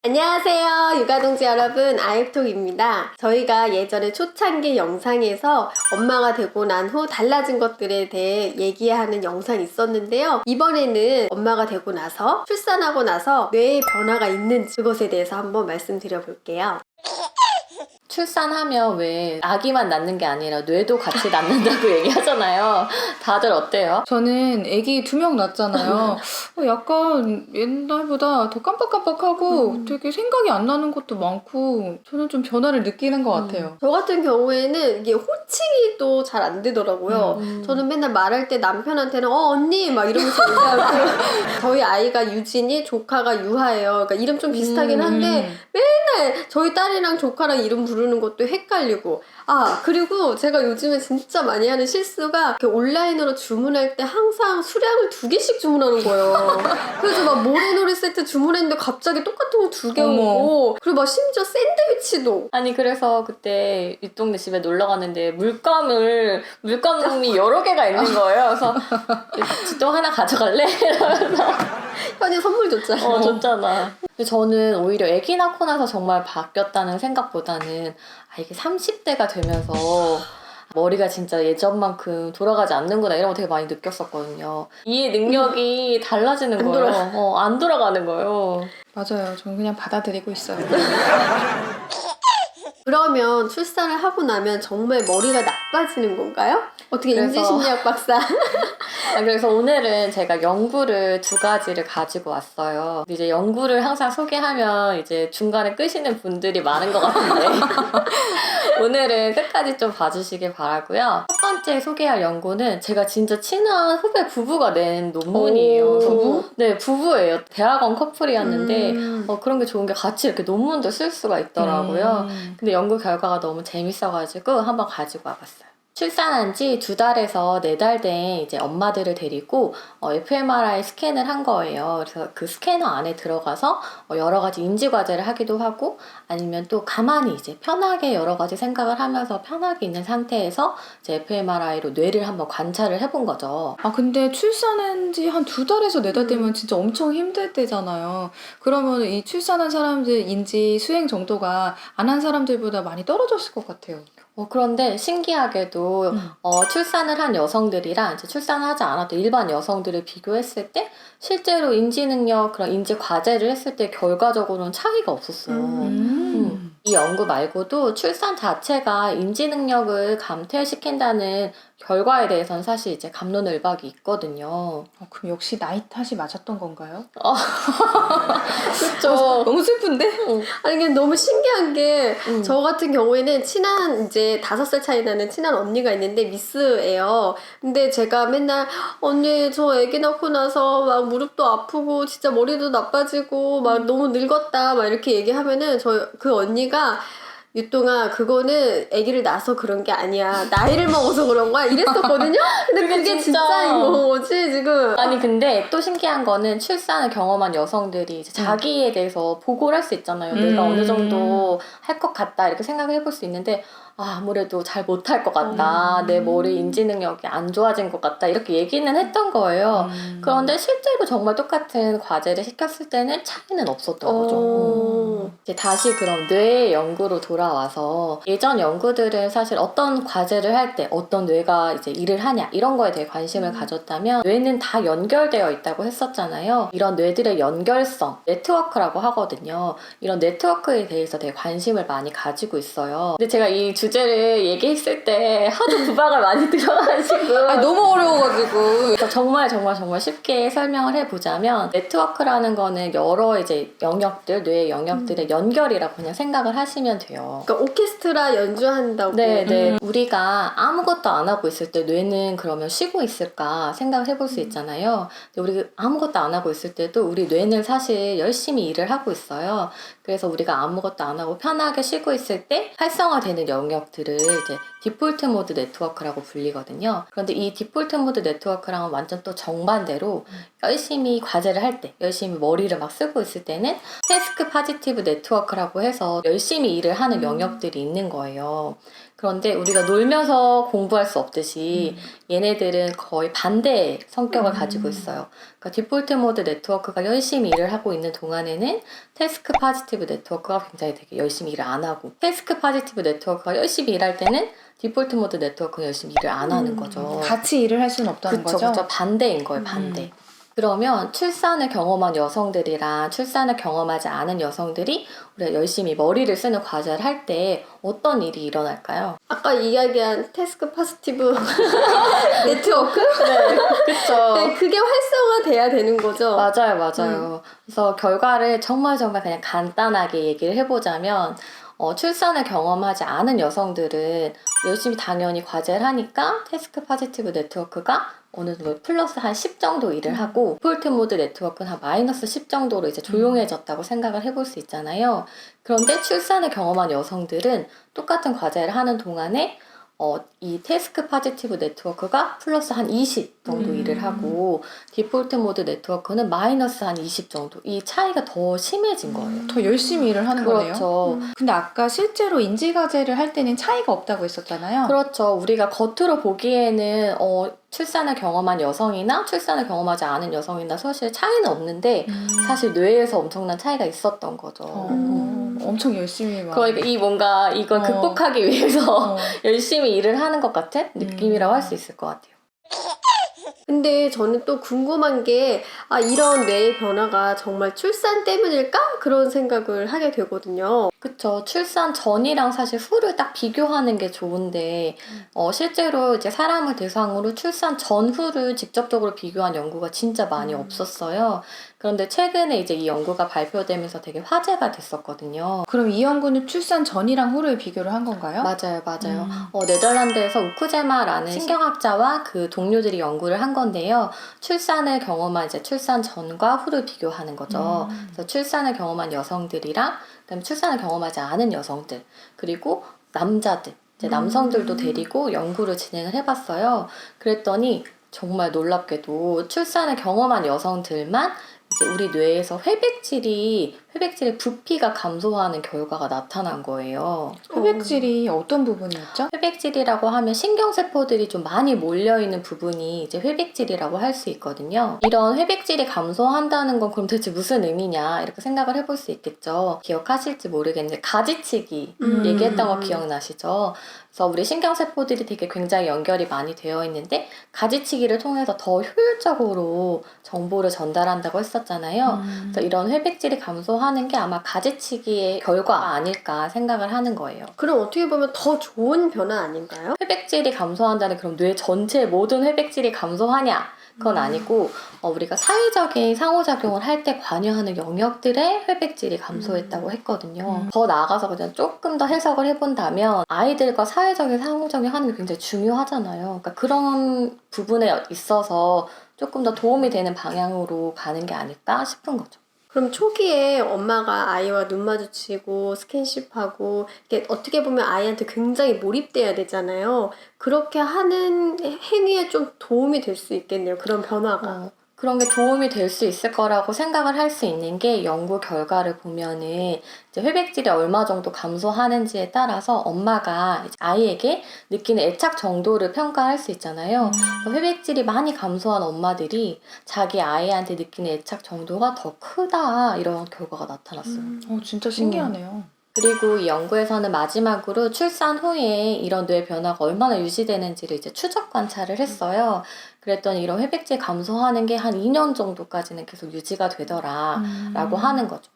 안녕하세요 육아동지 여러분, 아이톡입니다. 저희가 예전에 초창기 영상에서 엄마가 되고 난 후 달라진 것들에 대해 얘기하는 영상이 있었는데요, 이번에는 엄마가 되고 나서 출산하고 나서 뇌에 변화가 있는지 그것에 대해서 한번 말씀드려 볼게요. 출산하면 왜 아기만 낳는 게 아니라 뇌도 같이 낳는다고 얘기하잖아요. 다들 어때요? 저는 아기 2명 낳았잖아요. 약간 옛날보다 더 깜빡깜빡하고 되게 생각이 안 나는 것도 많고 저는 좀 변화를 느끼는 것 같아요. 저 같은 경우에는 이게 호칭이 또 잘 안 되더라고요. 저는 맨날 말할 때 남편한테는 언니 막 이러면서 얘기하고 저희 아이가 유진이, 조카가 유하예요. 그러니까 이름 좀 비슷하긴 한데 맨날 저희 딸이랑 조카랑 이름 부르는 것도 헷갈리고, 그리고 제가 요즘에 진짜 많이 하는 실수가 이렇게 온라인으로 주문할 때 항상 수량을 2개씩 주문하는 거예요. 그래서 막 모래놀이 세트 주문했는데 갑자기 똑같은 거 2개 오고, 그리고 막 심지어 샌드위치도. 아니 그래서 그때 윗동네 집에 놀러 갔는데 물감이 여러 개가 있는 거예요. 그래서 또 하나 가져갈래? 이러면서 현이 선물 줬잖아. 줬잖아. 근데 저는 오히려 아기 낳고 나서 정말 바뀌었다는 생각보다는 이게 30대가 되면서 머리가 진짜 예전만큼 돌아가지 않는구나 이런 거 되게 많이 느꼈었거든요. 이해 능력이 달라지는 거예요. 안 돌아가는 거예요. 맞아요. 저는 그냥 받아들이고 있어요. 그러면 출산을 하고 나면 정말 머리가 나빠지는 건가요? 어떻게 그래서- 인지심리학 박사? 그래서 오늘은 제가 연구를 2가지를 가지고 왔어요. 이제 연구를 항상 소개하면 이제 중간에 끄시는 분들이 많은 것 같은데 오늘은 끝까지 좀 봐주시길 바라고요. 첫 번째 소개할 연구는 제가 진짜 친한 후배 부부가 낸 논문이에요. 부부? 네, 부부예요. 대학원 커플이었는데 그런 게 좋은 게 같이 이렇게 논문도 쓸 수가 있더라고요. 근데 연구 결과가 너무 재밌어가지고 한번 가지고 와봤어요. 출산한 지 2달에서 4달 된 이제 엄마들을 데리고 fMRI 스캔을 한 거예요. 그래서 그 스캐너 안에 들어가서 여러 가지 인지 과제를 하기도 하고, 아니면 또 가만히 이제 편하게 여러 가지 생각을 하면서 편하게 있는 상태에서 이제 fMRI로 뇌를 한번 관찰을 해본 거죠. 근데 출산한 지 한 2달에서 4달 되면 진짜 엄청 힘들 때잖아요. 그러면 이 출산한 사람들 인지 수행 정도가 안 한 사람들보다 많이 떨어졌을 것 같아요. 그런데 신기하게도 출산을 한 여성들이랑 이제 출산하지 않아도 일반 여성들을 비교했을 때 실제로 인지 능력, 그런 인지 과제를 했을 때 결과적으로는 차이가 없었어요. 이 연구 말고도 출산 자체가 인지 능력을 감퇴시킨다는 결과에 대해서는 사실 이제 갑론을박이 있거든요. 그럼 역시 나이 탓이 맞았던 건가요? 그렇죠. 너무 슬픈데? 아니 근데 너무 신기한 게 저 같은 경우에는 친한 이제 5살 차이 나는 친한 언니가 있는데 미스예요. 근데 제가 맨날 언니 저 아기 낳고 나서 막 무릎도 아프고 진짜 머리도 나빠지고 막 너무 늙었다 막 이렇게 얘기하면은 그 언니가 유동아 그거는 아기를 낳아서 그런 게 아니야, 나이를 먹어서 그런 거야 이랬었거든요. 근데 그게 진짜- 진짜인 거지 지금. 아니 근데 또 신기한 거는 출산을 경험한 여성들이 이제 자기에 대해서 보고를 할 수 있잖아요. 내가 어느 정도 할 것 같다 이렇게 생각을 해볼 수 있는데 아무래도 잘 못할 것 같다. 내 머리 인지 능력이 안 좋아진 것 같다. 이렇게 얘기는 했던 거예요. 그런데 실제로 정말 똑같은 과제를 시켰을 때는 차이는 없었던 거죠. 이제 다시 그럼 뇌 연구로 돌아와서 예전 연구들은 사실 어떤 과제를 할 때 어떤 뇌가 이제 일을 하냐 이런 거에 대해 관심을 가졌다면 뇌는 다 연결되어 있다고 했었잖아요. 이런 뇌들의 연결성, 네트워크라고 하거든요. 이런 네트워크에 대해서 되게 관심을 많이 가지고 있어요. 근데 제가 이 주제를 얘기했을 때 하도 구박을 많이 들어가지고 너무 어려워가지고. 그래서 정말 쉽게 설명을 해보자면 네트워크라는 거는 여러 이제 영역들, 뇌의 영역들의 연결이라고 그냥 생각을 하시면 돼요. 그러니까 오케스트라 연주한다고. 네. 우리가 아무것도 안 하고 있을 때 뇌는 그러면 쉬고 있을까 생각을 해볼 수 있잖아요. 근데 우리 아무것도 안 하고 있을 때도 우리 뇌는 사실 열심히 일을 하고 있어요. 그래서 우리가 아무것도 안 하고 편하게 쉬고 있을 때 활성화되는 영역들을 이제 디폴트 모드 네트워크라고 불리거든요. 그런데 이 디폴트 모드 네트워크랑은 완전 또 정반대로 열심히 과제를 할 때, 열심히 머리를 막 쓰고 있을 때는 태스크 파지티브 파지티브 네트워크라고 해서 열심히 일을 하는 영역들이 있는 거예요. 그런데 우리가 놀면서 공부할 수 없듯이 얘네들은 거의 반대의 성격을 가지고 있어요. 그러니까 디폴트 모드 네트워크가 열심히 일을 하고 있는 동안에는 태스크 파지티브 네트워크가 굉장히 되게 열심히 일을 안 하고, 태스크 파지티브 네트워크가 열심히 일할 때는 디폴트 모드 네트워크는 열심히 일을 안 하는 거죠. 같이 일을 할 수는 없다는 그쵸, 거죠? 그쵸. 반대인 거예요, 반대. 그러면 출산을 경험한 여성들이랑 출산을 경험하지 않은 여성들이 우리가 열심히 머리를 쓰는 과제를 할 때 어떤 일이 일어날까요? 아까 이야기한 태스크 파지티브 네트워크? 네, 그쵸. 네, 그게 활성화돼야 되는 거죠. 맞아요, 맞아요. 그래서 결과를 정말 그냥 간단하게 얘기를 해보자면, 출산을 경험하지 않은 여성들은 열심히 당연히 과제를 하니까 태스크 파지티브 네트워크가 어느 정도 플러스 한 10 정도 일을 하고, 디폴트 모드 네트워크는 한 마이너스 10 정도로 이제 조용해졌다고 생각을 해볼 수 있잖아요. 그런데 출산을 경험한 여성들은 똑같은 과제를 하는 동안에 이 태스크 파지티브 네트워크가 플러스 한 20 정도 일을 하고, 디폴트 모드 네트워크는 마이너스 한 20 정도, 이 차이가 더 심해진 거예요. 더 열심히 일을 하는 거네요. 그렇죠. 근데 아까 실제로 인지과제를 할 때는 차이가 없다고 했었잖아요. 그렇죠. 우리가 겉으로 보기에는 출산을 경험한 여성이나 출산을 경험하지 않은 여성이나 사실 차이는 없는데 사실 뇌에서 엄청난 차이가 있었던 거죠. 엄청 열심히 막. 그러니까 이걸 극복하기 위해서 어. 열심히 일을 하는 것 같은 느낌이라고 할 수 있을 것 같아요. 근데 저는 또 궁금한 게, 이런 뇌의 변화가 정말 출산 때문일까? 그런 생각을 하게 되거든요. 그쵸. 출산 전이랑 사실 후를 딱 비교하는 게 좋은데, 실제로 이제 사람을 대상으로 출산 전후를 직접적으로 비교한 연구가 진짜 많이 없었어요. 그런데 최근에 이제 이 연구가 발표되면서 되게 화제가 됐었거든요. 그럼 이 연구는 출산 전이랑 후를 비교를 한 건가요? 맞아요, 맞아요. 네덜란드에서 우쿠제마라는 신경학자와 그 동료들이 연구를 한 건데요. 출산을 경험한 이제 출산 전과 후를 비교하는 거죠. 그래서 출산을 경험한 여성들이랑 그다음에 출산을 경험하지 않은 여성들, 그리고 남자들, 이제 남성들도 데리고 연구를 진행을 해봤어요. 그랬더니 정말 놀랍게도 출산을 경험한 여성들만 이제 우리 뇌에서 회백질의 부피가 감소하는 결과가 나타난 거예요. 회백질이 어떤 부분이었죠? 회백질이라고 하면 신경세포들이 좀 많이 몰려있는 부분이 이제 회백질이라고 할 수 있거든요. 이런 회백질이 감소한다는 건 그럼 대체 무슨 의미냐 이렇게 생각을 해볼 수 있겠죠. 기억하실지 모르겠는데 가지치기 얘기했던 거 기억나시죠? 그래서 우리 신경세포들이 되게 굉장히 연결이 많이 되어 있는데 가지치기를 통해서 더 효율적으로 정보를 전달한다고 했었잖아요. 그래서 이런 회백질이 감소하는 게 아마 가지치기의 결과 아닐까 생각을 하는 거예요. 그럼 어떻게 보면 더 좋은 변화 아닌가요? 회백질이 감소한다는 그럼 뇌 전체 모든 회백질이 감소하냐? 그건 아니고 우리가 사회적인 상호작용을 할 때 관여하는 영역들의 회백질이 감소했다고 했거든요. 더 나아가서 그냥 조금 더 해석을 해본다면 아이들과 사회적인 상호작용하는 게 굉장히 중요하잖아요. 그러니까 그런 부분에 있어서 조금 더 도움이 되는 방향으로 가는 게 아닐까 싶은 거죠. 그럼 초기에 엄마가 아이와 눈 마주치고 스킨십하고 이게 어떻게 보면 아이한테 굉장히 몰입돼야 되잖아요. 그렇게 하는 행위에 좀 도움이 될 수 있겠네요. 그런 변화가. 그런 게 도움이 될 수 있을 거라고 생각을 할 수 있는 게 연구 결과를 보면은 이제 회백질이 얼마 정도 감소하는지에 따라서 엄마가 이제 아이에게 느끼는 애착 정도를 평가할 수 있잖아요. 회백질이 많이 감소한 엄마들이 자기 아이한테 느끼는 애착 정도가 더 크다 이런 결과가 나타났어요. 진짜 신기하네요. 그리고 이 연구에서는 마지막으로 출산 후에 이런 뇌 변화가 얼마나 유지되는지를 이제 추적 관찰을 했어요. 그랬더니 이런 회백질 감소하는 게 한 2년 정도까지는 계속 유지가 되더라 라고 하는 거죠.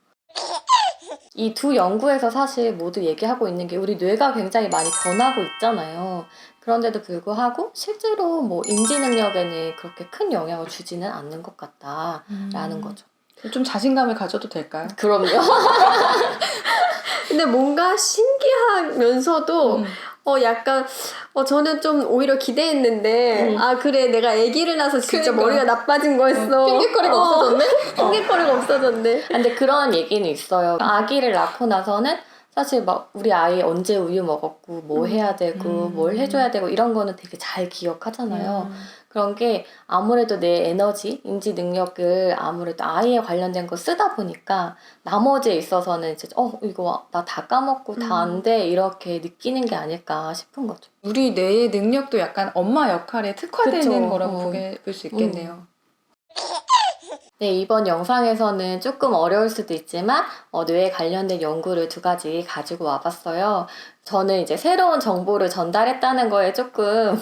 이 두 연구에서 사실 모두 얘기하고 있는 게 우리 뇌가 굉장히 많이 변하고 있잖아요. 그런데도 불구하고 실제로 뭐 인지 능력에는 그렇게 큰 영향을 주지는 않는 것 같다라는 거죠. 좀 자신감을 가져도 될까요? 그럼요. 근데 뭔가 신기하면서도 약간 저는 좀 오히려 기대했는데 그래 내가 아기를 낳아서 진짜 그러니까. 머리가 나빠진 거였어. 핑계거리가 없어졌네? 핑계거리가 없어졌네. 근데 그런 얘기는 있어요. 아기를 낳고 나서는 사실 막 우리 아이 언제 우유 먹었고 뭐 해야 되고 뭘 해줘야 되고 이런 거는 되게 잘 기억하잖아요. 그런 게 아무래도 내 에너지, 인지 능력을 아무래도 아이에 관련된 거 쓰다 보니까 나머지에 있어서는 이제 이거 나 다 까먹고 다 안 돼 이렇게 느끼는 게 아닐까 싶은 거죠. 우리 뇌의 능력도 약간 엄마 역할에 특화되는 그쵸. 거라고 볼 수 있겠네요. 네, 이번 영상에서는 조금 어려울 수도 있지만 뇌에 관련된 연구를 2가지 가지고 와봤어요. 저는 이제 새로운 정보를 전달했다는 거에 조금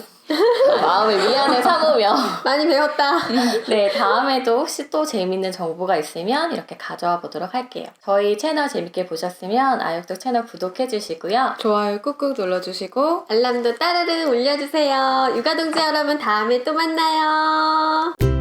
마음을 미안해 삼으며 많이 배웠다. 네, 다음에도 혹시 또 재밌는 정보가 있으면 이렇게 가져와 보도록 할게요. 저희 채널 재밌게 보셨으면 아육덕 채널 구독해주시고요. 좋아요 꾹꾹 눌러주시고 알람도 따르르 올려주세요. 육아동지 여러분 다음에 또 만나요.